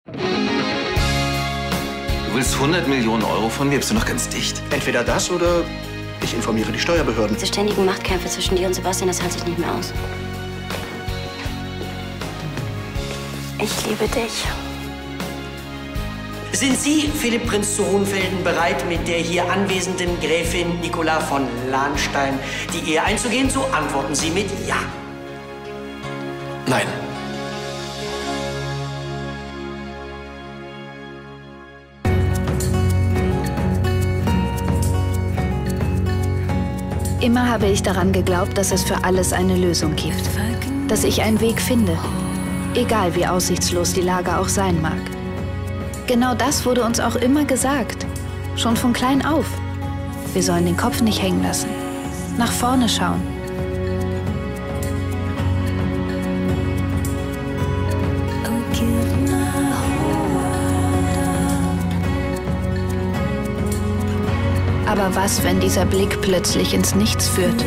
Du willst 100 Millionen Euro von mir? Bist du noch ganz dicht? Entweder das oder ich informiere die Steuerbehörden. Diese ständigen Machtkämpfe zwischen dir und Sebastian, das hält sich nicht mehr aus. Ich liebe dich. Sind Sie, Philipp Prinz zu Hohenfelden, bereit, mit der hier anwesenden Gräfin Nicola von Lahnstein die Ehe einzugehen? So antworten Sie mit Ja. Nein. Immer habe ich daran geglaubt, dass es für alles eine Lösung gibt. Dass ich einen Weg finde. Egal wie aussichtslos die Lage auch sein mag. Genau das wurde uns auch immer gesagt. Schon von klein auf. Wir sollen den Kopf nicht hängen lassen. Nach vorne schauen. Aber was, wenn dieser Blick plötzlich ins Nichts führt?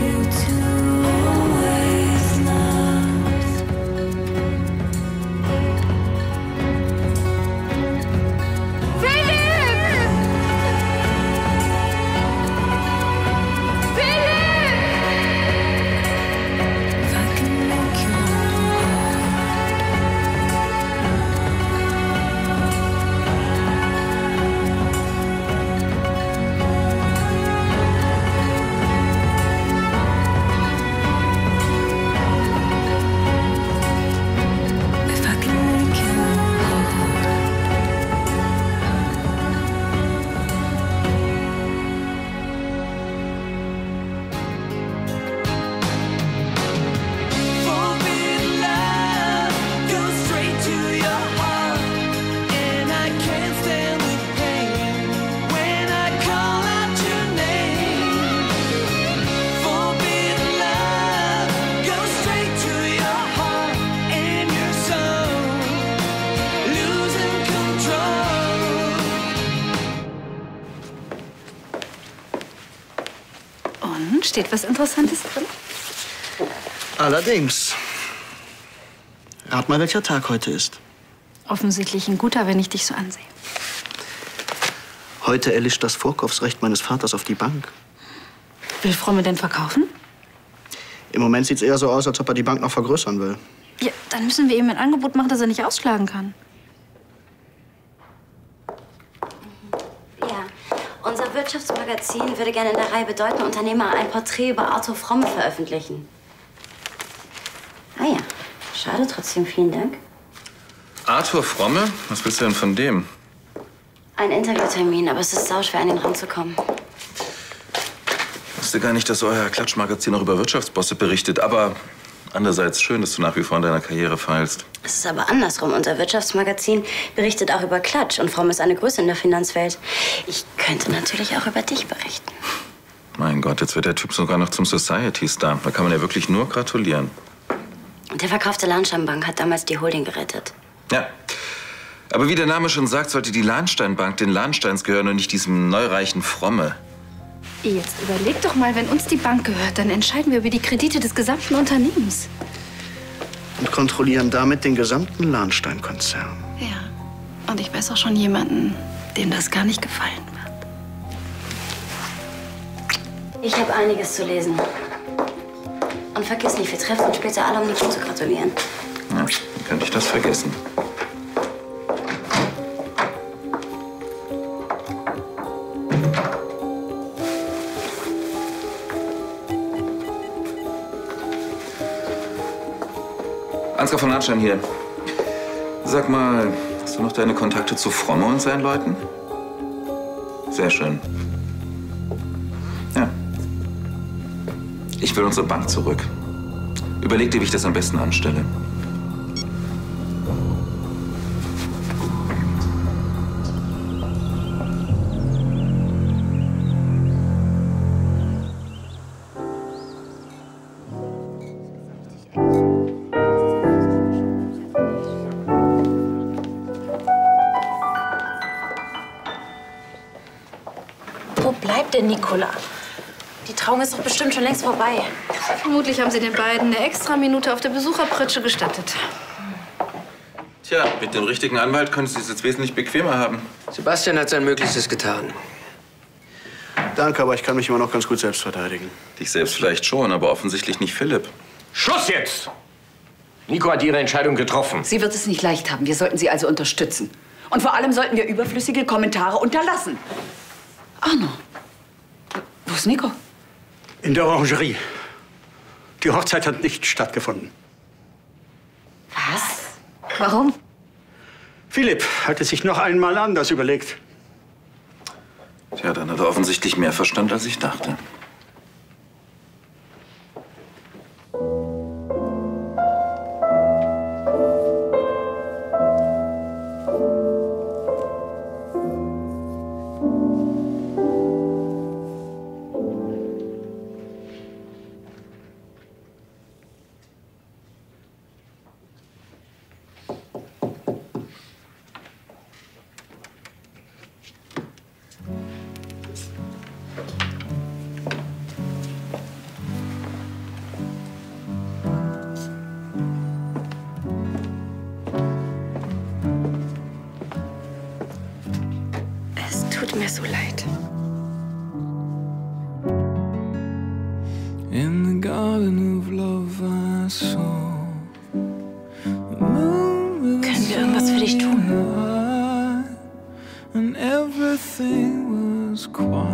Steht was Interessantes drin? Allerdings. Rat mal, welcher Tag heute ist. Offensichtlich ein guter, wenn ich dich so ansehe. Heute erlischt das Vorkaufsrecht meines Vaters auf die Bank. Will Fromme denn verkaufen? Im Moment sieht es eher so aus, als ob er die Bank noch vergrößern will. Ja, dann müssen wir ihm ein Angebot machen, das er nicht ausschlagen kann. Unser Wirtschaftsmagazin würde gerne in der Reihe Bedeutende Unternehmer ein Porträt über Arthur Fromme veröffentlichen. Ah ja, schade trotzdem, vielen Dank. Arthur Fromme? Was willst du denn von dem? Ein Interviewtermin, aber es ist sauschwer, an ihn ranzukommen. Ich wusste gar nicht, dass euer Klatschmagazin auch über Wirtschaftsbosse berichtet, aber andererseits schön, dass du nach wie vor in deiner Karriere feilst. Es ist aber andersrum. Unser Wirtschaftsmagazin berichtet auch über Klatsch und Fromme ist eine Größe in der Finanzwelt. Ich könnte natürlich auch über dich berichten. Mein Gott, jetzt wird der Typ sogar noch zum Society-Star. Da kann man ja wirklich nur gratulieren. Der Verkauf der Lahnsteinbank hat damals die Holding gerettet. Ja, aber wie der Name schon sagt, sollte die Lahnsteinbank den Lahnsteins gehören und nicht diesem neureichen Fromme. Jetzt überleg doch mal, wenn uns die Bank gehört, dann entscheiden wir über die Kredite des gesamten Unternehmens. Und kontrollieren damit den gesamten Lahnstein-Konzern. Ja, und ich weiß auch schon jemanden, dem das gar nicht gefallen wird. Ich habe einiges zu lesen. Und vergiss nicht, wir treffen uns später alle, um Nico zu gratulieren. Ja, wie könnte ich das vergessen? Ansgar von Lahnstein hier. Sag mal, hast du noch deine Kontakte zu Fromme und seinen Leuten? Sehr schön. Ja. Ich will unsere Bank zurück. Überleg dir, wie ich das am besten anstelle. Wo bleibt denn Nicola? Die Trauung ist doch bestimmt schon längst vorbei. Vermutlich haben sie den beiden eine extra Minute auf der Besucherpritsche gestattet. Tja, Tja, mit dem richtigen Anwalt können Sie es jetzt wesentlich bequemer haben. Sebastian hat sein Möglichstes getan. Danke, aber ich kann mich immer noch ganz gut selbst verteidigen. Dich selbst vielleicht schon, aber offensichtlich nicht Philipp. Schluss jetzt! Nico hat ihre Entscheidung getroffen. Sie wird es nicht leicht haben. Wir sollten sie also unterstützen. Und vor allem sollten wir überflüssige Kommentare unterlassen. Arno, wo ist Nico? In der Orangerie. Die Hochzeit hat nicht stattgefunden. Was? Warum? Philipp hat es sich noch einmal anders überlegt. Tja, dann hat er offensichtlich mehr Verstand, als ich dachte. Tut mir so leid. In the garden of love I saw. Können wir irgendwas für dich tun? And everything was quiet.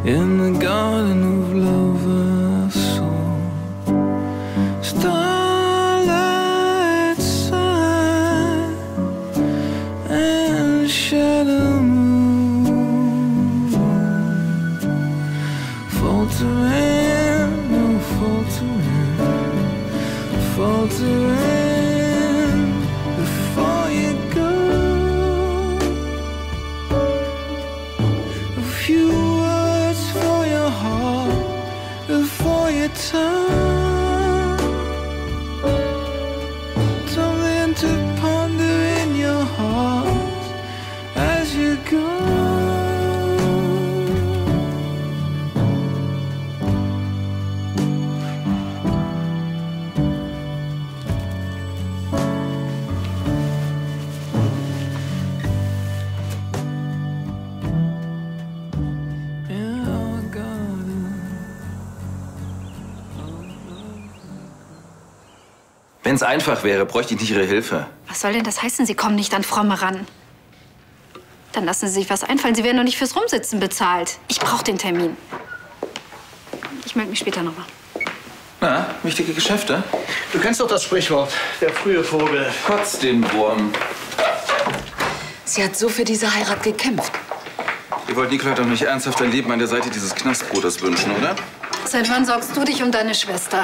In the garden of love I saw. Starlight sun and shadow moon. Faltering, no faltering, faltering before you go. A few words for your heart, before your tongue. Something to ponder in your heart as you go. Wenn es einfach wäre, bräuchte ich nicht Ihre Hilfe. Was soll denn das heißen, Sie kommen nicht an Fromme ran? Dann lassen Sie sich was einfallen. Sie werden doch nicht fürs Rumsitzen bezahlt. Ich brauche den Termin. Ich melde mich später nochmal. Na, wichtige Geschäfte? Du kennst doch das Sprichwort, der frühe Vogel kotzt den Wurm. Sie hat so für diese Heirat gekämpft. Ihr wollt Nicola doch nicht ernsthaft ein Leben an der Seite dieses Knastbruders wünschen, oder? Seit wann sorgst du dich um deine Schwester?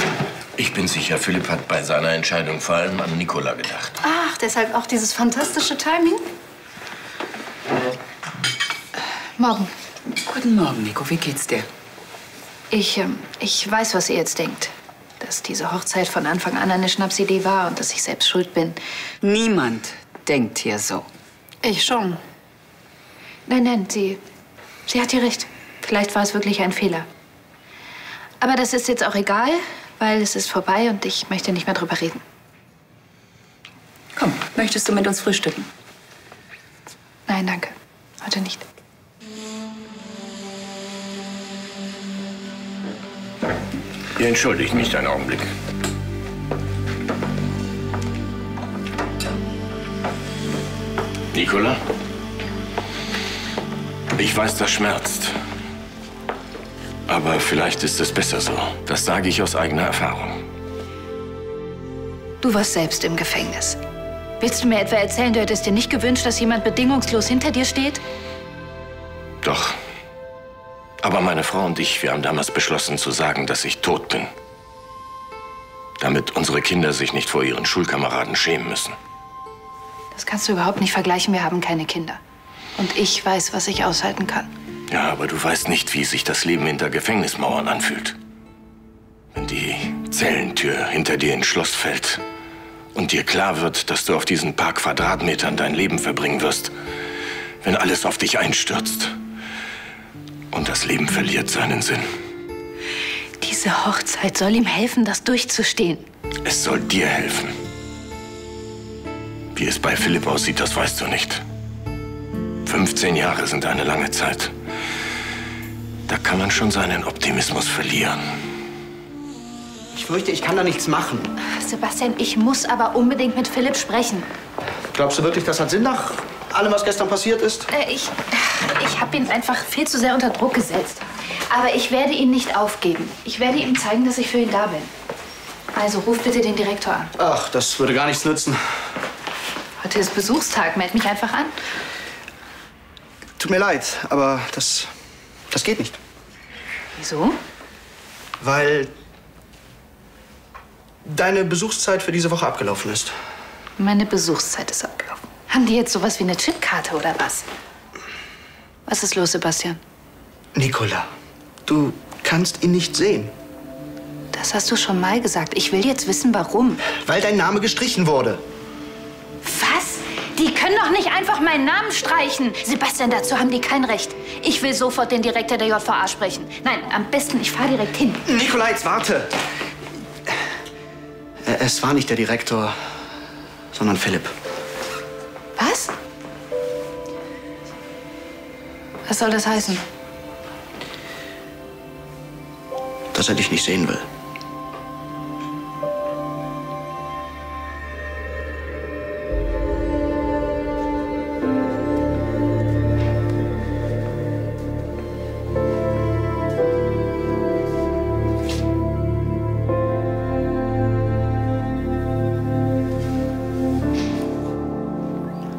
Ich bin sicher, Philipp hat bei seiner Entscheidung vor allem an Nicola gedacht. Ach, deshalb auch dieses fantastische Timing? Morgen. Guten Morgen, Nico. Wie geht's dir? Ich weiß, was ihr jetzt denkt. Dass diese Hochzeit von Anfang an eine Schnapsidee war und dass ich selbst schuld bin. Niemand denkt hier so. Ich schon. Nein, sie hat hier recht. Vielleicht war es wirklich ein Fehler. Aber das ist jetzt auch egal, weil es ist vorbei und ich möchte nicht mehr drüber reden. Komm, möchtest du mit uns frühstücken? Nein, danke. Heute nicht. Ihr entschuldigt mich einen Augenblick. Nicola? Ich weiß, das schmerzt. Aber vielleicht ist es besser so. Das sage ich aus eigener Erfahrung. Du warst selbst im Gefängnis. Willst du mir etwa erzählen, du hättest dir nicht gewünscht, dass jemand bedingungslos hinter dir steht? Doch. Aber meine Frau und ich, wir haben damals beschlossen zu sagen, dass ich tot bin. Damit unsere Kinder sich nicht vor ihren Schulkameraden schämen müssen. Das kannst du überhaupt nicht vergleichen. Wir haben keine Kinder. Und ich weiß, was ich aushalten kann. Ja, aber du weißt nicht, wie sich das Leben hinter Gefängnismauern anfühlt. Wenn die Zellentür hinter dir ins Schloss fällt und dir klar wird, dass du auf diesen paar Quadratmetern dein Leben verbringen wirst, wenn alles auf dich einstürzt und das Leben verliert seinen Sinn. Die Diese Hochzeit soll ihm helfen, das durchzustehen. Es soll dir helfen. Wie es bei Philipp aussieht, das weißt du nicht. 15 Jahre sind eine lange Zeit. Da kann man schon seinen Optimismus verlieren. Ich fürchte, ich kann da nichts machen. Sebastian, ich muss aber unbedingt mit Philipp sprechen. Glaubst du wirklich, das hat Sinn nach allem, was gestern passiert ist? Ich habe ihn einfach viel zu sehr unter Druck gesetzt. Aber ich werde ihn nicht aufgeben. Ich werde ihm zeigen, dass ich für ihn da bin. Also ruf bitte den Direktor an. Ach, das würde gar nichts nützen. Heute ist Besuchstag. Meld mich einfach an. Tut mir leid, aber das geht nicht. Wieso? Weil deine Besuchszeit für diese Woche abgelaufen ist. Meine Besuchszeit ist abgelaufen. Haben die jetzt sowas wie eine Chipkarte oder was? Was ist los, Sebastian? Nicola, du kannst ihn nicht sehen. Das hast du schon mal gesagt. Ich will jetzt wissen, warum. Weil dein Name gestrichen wurde. Was? Die können doch nicht einfach meinen Namen streichen. Sebastian, dazu haben die kein Recht. Ich will sofort den Direktor der JVA sprechen. Nein, am besten, ich fahre direkt hin. Nicola, jetzt warte. Es war nicht der Direktor, sondern Philipp. Was? Was soll das heißen? Dass er dich nicht sehen will.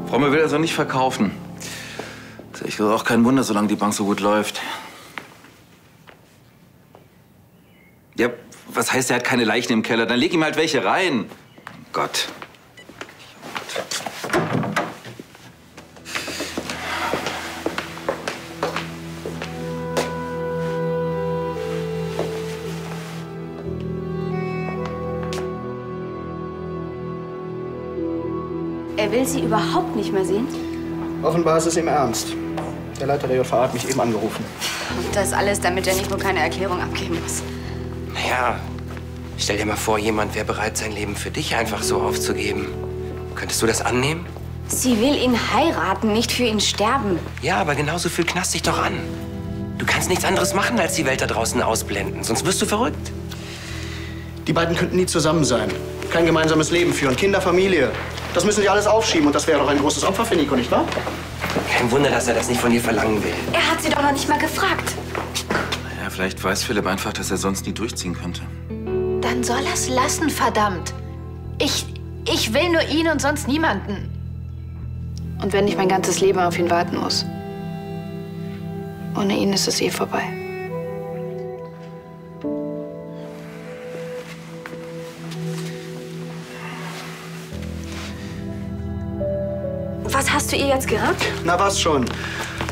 Fromme will also nicht verkaufen. Das ist ehrlich gesagt auch kein Wunder, solange die Bank so gut läuft. Ja, was heißt, er hat keine Leichen im Keller? Dann leg ihm halt welche rein. Gott. Er will Sie überhaupt nicht mehr sehen? Offenbar ist es ihm ernst. Der Leiter der JVA hat mich eben angerufen. Und das alles, damit der Nico keine Erklärung abgeben muss. Naja, stell dir mal vor, jemand wäre bereit, sein Leben für dich einfach so aufzugeben. Könntest du das annehmen? Sie will ihn heiraten, nicht für ihn sterben. Ja, aber genauso viel knast dich doch an. Du kannst nichts anderes machen, als die Welt da draußen ausblenden. Sonst wirst du verrückt. Die beiden könnten nie zusammen sein. Kein gemeinsames Leben führen. Kinder, Familie. Das müssen sie alles aufschieben. Und das wäre doch ein großes Opfer für Nico, nicht wahr? Kein Wunder, dass er das nicht von dir verlangen will. Er hat sie doch noch nicht mal gefragt. Naja, vielleicht weiß Philipp einfach, dass er sonst nie durchziehen könnte. Dann soll er's lassen, verdammt. Ich will nur ihn und sonst niemanden. Und wenn ich mein ganzes Leben auf ihn warten muss. Ohne ihn ist es eh vorbei. Was hast du ihr jetzt geraten? Na was schon,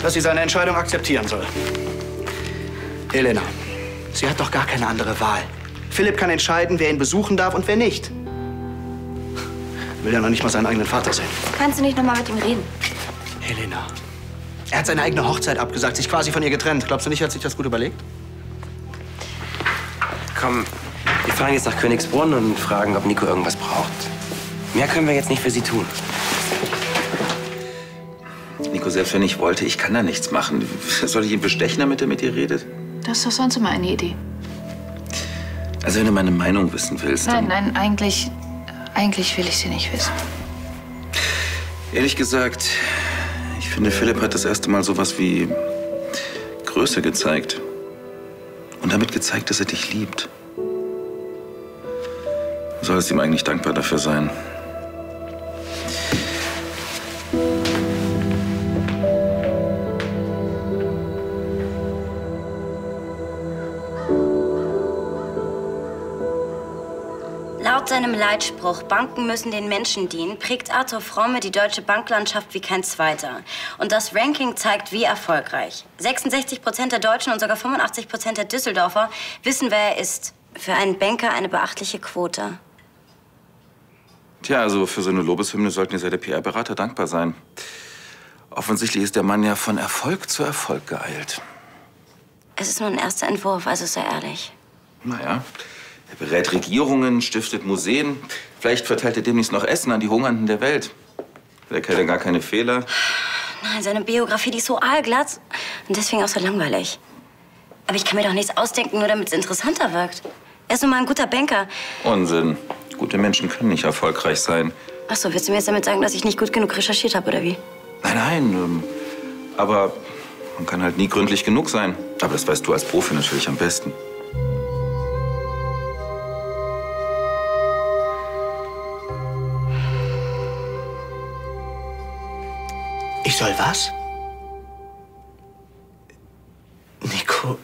dass sie seine Entscheidung akzeptieren soll. Elena, sie hat doch gar keine andere Wahl. Philipp kann entscheiden, wer ihn besuchen darf und wer nicht. Will ja noch nicht mal seinen eigenen Vater sehen. Kannst du nicht noch mal mit ihm reden? Elena, er hat seine eigene Hochzeit abgesagt, sich quasi von ihr getrennt. Glaubst du nicht, er hat sich das gut überlegt? Komm, wir fahren jetzt nach Königsbrunn und fragen, ob Nico irgendwas braucht. Mehr können wir jetzt nicht für sie tun. Nico, selbst wenn ich wollte, ich kann da nichts machen. Soll ich ihn bestechen, damit er mit dir redet? Das ist doch sonst immer eine Idee. Also wenn du meine Meinung wissen willst, Nein, nein, eigentlich will ich sie nicht wissen. Ehrlich gesagt, ich finde, Philipp hat das erste Mal sowas wie Größe gezeigt. Und damit gezeigt, dass er dich liebt. Du solltest ihm eigentlich dankbar dafür sein. Laut seinem Leitspruch, Banken müssen den Menschen dienen, prägt Arthur Fromme die deutsche Banklandschaft wie kein zweiter. Und das Ranking zeigt, wie erfolgreich. 66% der Deutschen und sogar 85% der Düsseldorfer wissen, wer er ist. Für einen Banker eine beachtliche Quote. Tja, also für so eine Lobeshymne sollten ja seine PR-Berater dankbar sein. Offensichtlich ist der Mann ja von Erfolg zu Erfolg geeilt. Es ist nur ein erster Entwurf, also sei ehrlich. Naja, er berät Regierungen, stiftet Museen. Vielleicht verteilt er demnächst noch Essen an die Hungernden der Welt. Der Kerl hat gar keine Fehler. Nein, seine Biografie, die ist so aalglatt und deswegen auch so langweilig. Aber ich kann mir doch nichts ausdenken, nur damit es interessanter wirkt. Er ist nun mal ein guter Banker. Unsinn. Gute Menschen können nicht erfolgreich sein. Ach so, willst du mir jetzt damit sagen, dass ich nicht gut genug recherchiert habe, oder wie? Nein, aber man kann halt nie gründlich genug sein. Aber das weißt du als Profi natürlich am besten. Ich soll was? Nico,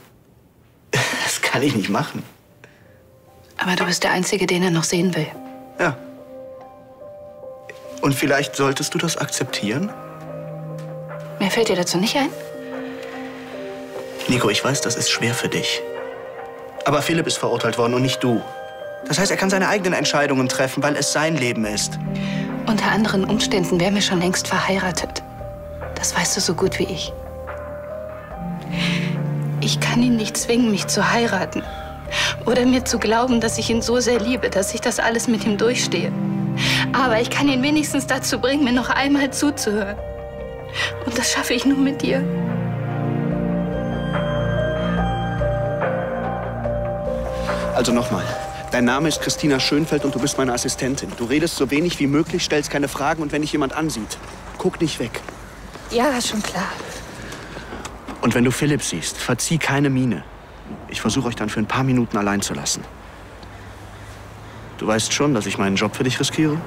das kann ich nicht machen. Aber du bist der Einzige, den er noch sehen will. Ja. Und vielleicht solltest du das akzeptieren? Mehr fällt dir dazu nicht ein? Nico, ich weiß, das ist schwer für dich. Aber Philipp ist verurteilt worden und nicht du. Das heißt, er kann seine eigenen Entscheidungen treffen, weil es sein Leben ist. Unter anderen Umständen wären wir schon längst verheiratet. Das weißt du so gut wie ich. Ich kann ihn nicht zwingen, mich zu heiraten. Oder mir zu glauben, dass ich ihn so sehr liebe, dass ich das alles mit ihm durchstehe. Aber ich kann ihn wenigstens dazu bringen, mir noch einmal zuzuhören. Und das schaffe ich nur mit dir. Also nochmal. Dein Name ist Christina Schönfeld und du bist meine Assistentin. Du redest so wenig wie möglich, stellst keine Fragen und wenn dich jemand ansieht, guck nicht weg. Ja, schon klar. Und wenn du Philipp siehst, verzieh keine Miene. Ich versuche euch dann für ein paar Minuten allein zu lassen. Du weißt schon, dass ich meinen Job für dich riskiere?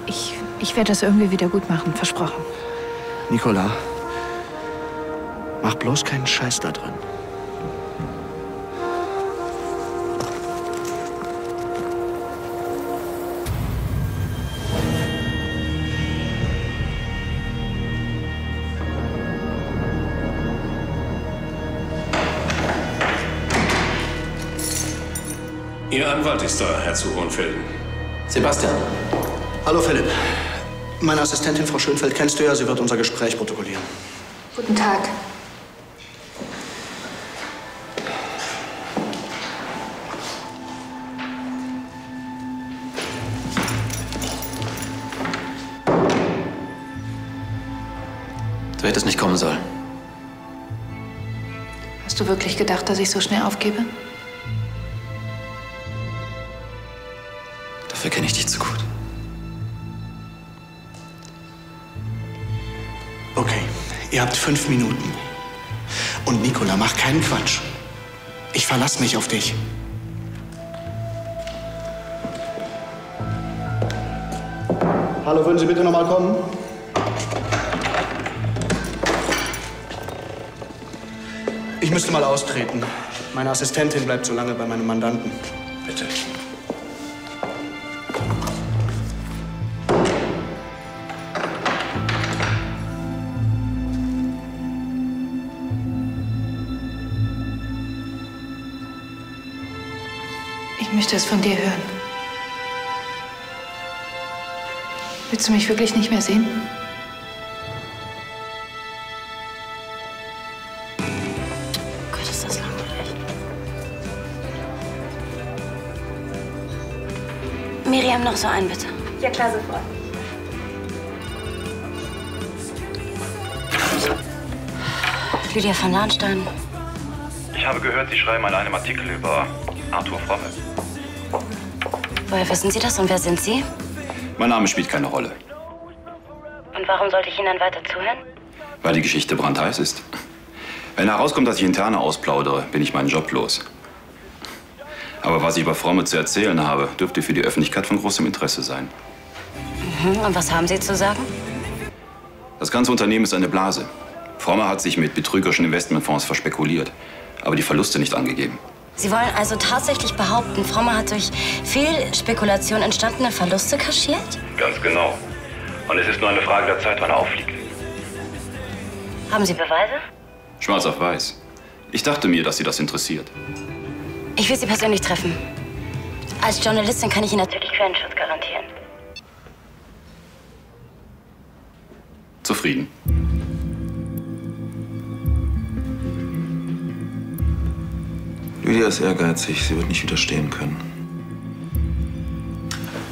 Ich werde das irgendwie wieder gut machen, versprochen. Nicola, mach bloß keinen Scheiß da drin. Ihr Anwalt ist da, Herr zu Hohenfelden. Sebastian. Hallo Philipp. Meine Assistentin, Frau Schönfeld, kennst du ja. Sie wird unser Gespräch protokollieren. Guten Tag. Du hättest nicht kommen sollen. Hast du wirklich gedacht, dass ich so schnell aufgebe? Dafür kenne ich dich zu gut. Okay, ihr habt 5 Minuten. Und Nicola, mach keinen Quatsch. Ich verlasse mich auf dich. Hallo, würden Sie bitte noch mal kommen? Ich müsste mal austreten. Meine Assistentin bleibt so lange bei meinem Mandanten. Bitte. Ich möchte es von dir hören. Willst du mich wirklich nicht mehr sehen? Gott, ist das langweilig. Miriam, noch so einen, bitte. Ja, klar, sofort. Lydia von Lahnstein. Ich habe gehört, Sie schreiben an einem Artikel über Arthur Fromme. Woher wissen Sie das und wer sind Sie? Mein Name spielt keine Rolle, Und warum sollte ich Ihnen dann weiter zuhören? weil die Geschichte brandheiß ist. Wenn herauskommt, dass ich Interne ausplaudere, bin ich meinen Job los. Aber was ich über Fromme zu erzählen habe, dürfte für die Öffentlichkeit von großem Interesse sein. Mhm. Und was haben Sie zu sagen? Das ganze Unternehmen ist eine Blase. Fromme hat sich mit betrügerischen Investmentfonds verspekuliert, aber die Verluste nicht angegeben. Sie wollen also tatsächlich behaupten, Fromme hat durch Fehlspekulation entstandene Verluste kaschiert? Ganz genau. Und es ist nur eine Frage der Zeit, wann er auffliegt. Haben Sie Beweise? Schwarz auf weiß. Ich dachte mir, dass Sie das interessiert. Ich will Sie persönlich treffen. Als Journalistin kann ich Ihnen natürlich Quellenschutz garantieren. Zufrieden. Lydia ist ehrgeizig, sie wird nicht widerstehen können.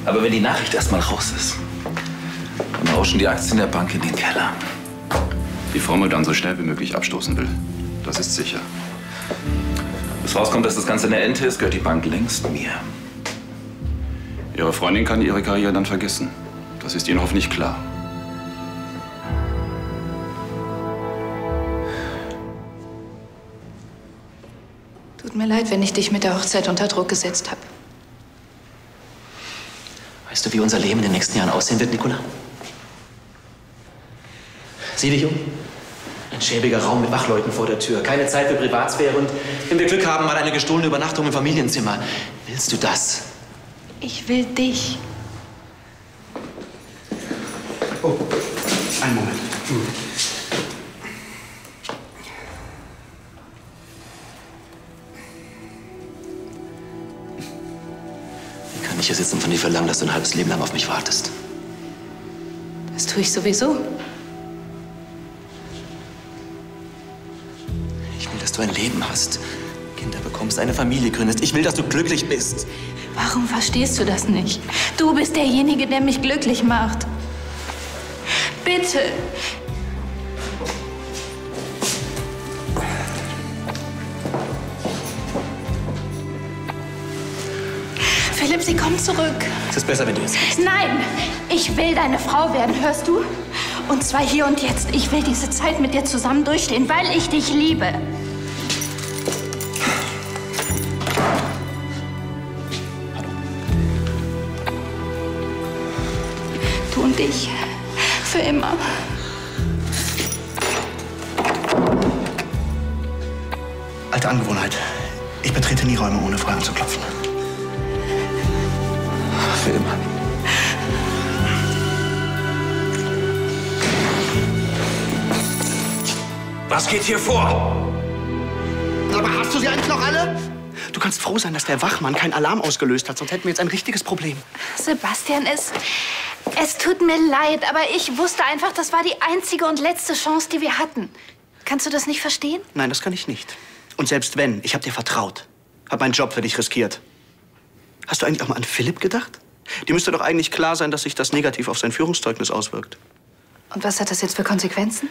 Aber wenn die Nachricht erstmal raus ist, dann rauschen die Aktien der Bank in den Keller. Die Fromme dann so schnell wie möglich abstoßen will. Das ist sicher. Bis rauskommt, dass das Ganze eine Ente ist, gehört die Bank längst mir. Ihre Freundin kann ihre Karriere dann vergessen. Das ist Ihnen hoffentlich klar. Tut mir leid, wenn ich dich mit der Hochzeit unter Druck gesetzt habe. Weißt du, wie unser Leben in den nächsten Jahren aussehen wird, Nicola? Sieh dich um. Ein schäbiger Raum mit Wachleuten vor der Tür. Keine Zeit für Privatsphäre und, wenn wir Glück haben, mal eine gestohlene Übernachtung im Familienzimmer. Willst du das? Ich will dich. Oh, einen Moment. Wie kann ich hier sitzen und von dir verlangen, dass du ein halbes Leben lang auf mich wartest? Das tue ich sowieso. Ich will, dass du ein Leben hast, Kinder bekommst, eine Familie gründest. Ich will, dass du glücklich bist. Warum verstehst du das nicht? Du bist derjenige, der mich glücklich macht. Bitte. Philipp, sie kommt zurück. Es ist besser, wenn du jetzt gehst. Nein, ich will deine Frau werden, hörst du? Und zwar hier und jetzt. Ich will diese Zeit mit dir zusammen durchstehen, weil ich dich liebe. Du und ich. Für immer. Alte Angewohnheit. Ich betrete nie Räume, ohne vorher anzuklopfen. Für immer. Was geht hier vor? Aber hast du sie eigentlich noch alle? Du kannst froh sein, dass der Wachmann keinen Alarm ausgelöst hat, sonst hätten wir jetzt ein richtiges Problem. Sebastian, es tut mir leid, aber ich wusste einfach, das war die einzige und letzte Chance, die wir hatten. Kannst du das nicht verstehen? Nein, das kann ich nicht. Und selbst wenn, ich habe dir vertraut. Hab meinen Job für dich riskiert. Hast du eigentlich auch mal an Philipp gedacht? Dir müsste doch eigentlich klar sein, dass sich das negativ auf sein Führungszeugnis auswirkt. Und was hat das jetzt für Konsequenzen?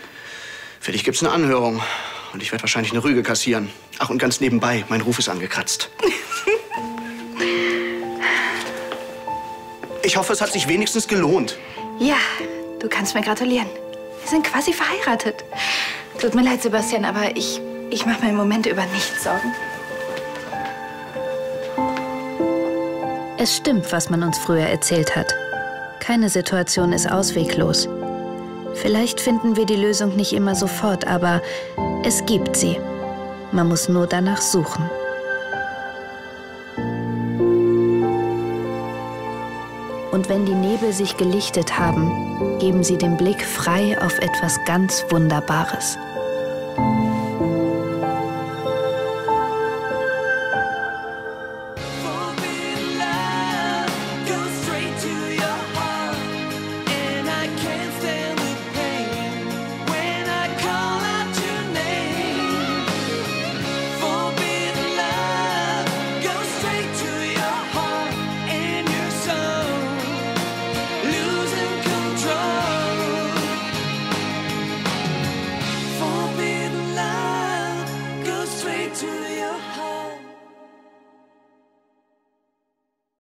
Für dich gibt's eine Anhörung. Und ich werde wahrscheinlich eine Rüge kassieren. Ach, und ganz nebenbei, mein Ruf ist angekratzt. Ich hoffe, es hat sich wenigstens gelohnt. Ja, du kannst mir gratulieren. Wir sind quasi verheiratet. Tut mir leid, Sebastian, aber ich mache mir im Moment über nichts Sorgen. Es stimmt, was man uns früher erzählt hat. Keine Situation ist ausweglos. Vielleicht finden wir die Lösung nicht immer sofort, aber es gibt sie. Man muss nur danach suchen. Und wenn die Nebel sich gelichtet haben, geben sie den Blick frei auf etwas ganz Wunderbares.